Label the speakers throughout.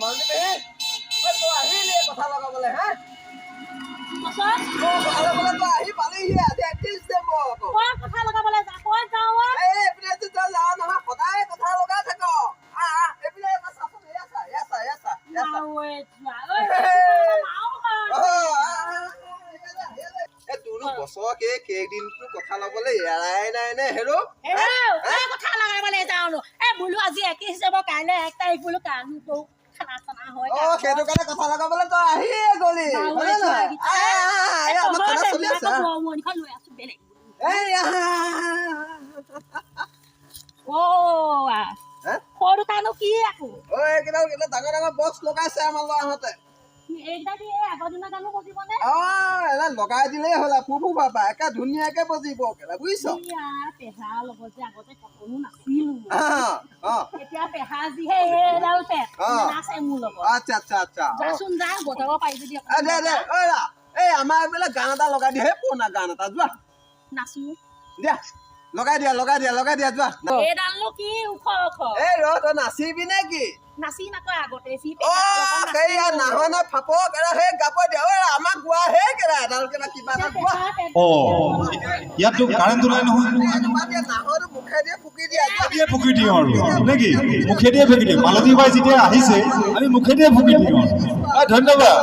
Speaker 1: মালতি তই আহিলি কথা লগাবলে হা কথা লগাবলে তই আহি পালিহি আজি 31 ডিচেম্বৰ
Speaker 2: কথা লগাবলে যা কই যাও
Speaker 1: এইপিনে যে তই যাৱ নহয় সদায় কথা লগাই থাক এইপিনে চাচোন এছা তোৰো বছৰকে কেইদিনটো কথা লবলৈ এৰাই নাই নে হেৰো
Speaker 2: কথা লগাবলে যাওনো বোলো আজি 21 যাব কাইলে 1 তাৰিখ বোলো কানো তো খানা চানা হয়
Speaker 1: সেইটো কাৰণে কথা লগাবলে তই আহিয়ে গলি হয়নে নহয় আমাৰ খানা চলি আছে
Speaker 2: মনিখন লৈ আছো বেলেগ সৰু কানো কি আকৌ
Speaker 1: এইকেইডাল ডাঙৰ ডাঙৰ বক্স লগাইছে আমাৰ ল'ৰাহঁতে লগাই দিলেই হ'ল ফুফু পাবা একে ধুনীয়াকে বজিব বুজিছ আচ্ছা আচ্ছা আচ্ছা এই আমাৰ এইবিলাক গান এটা লগাই দিয়ে পুৰণা গান এটা যোৱা
Speaker 2: নাচো
Speaker 1: দিয়া লগাই দিয়া যোৱা এই তই নাচিবি নে কি
Speaker 2: নাচি নাকয় আগতে
Speaker 1: নাহনে ফাপক সেই গাব দিয়া আমাক গোৱা হে কেৰা এডাল কিবা কিবা এটা গোৱা
Speaker 3: ইয়াতো কাৰেণ্ট নাই নহয়
Speaker 1: নাহৰ মুখে দিয়ে ফুকি দিয়া
Speaker 3: ফুকি দিওঁ আৰু নেকি মুখে দিয়ে ফুকি দিওঁ মালতী বাই যেতিয়া আহিছে আমি মুখে দিয়ে ফুকি দিওঁ ধন্যবাদ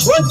Speaker 4: What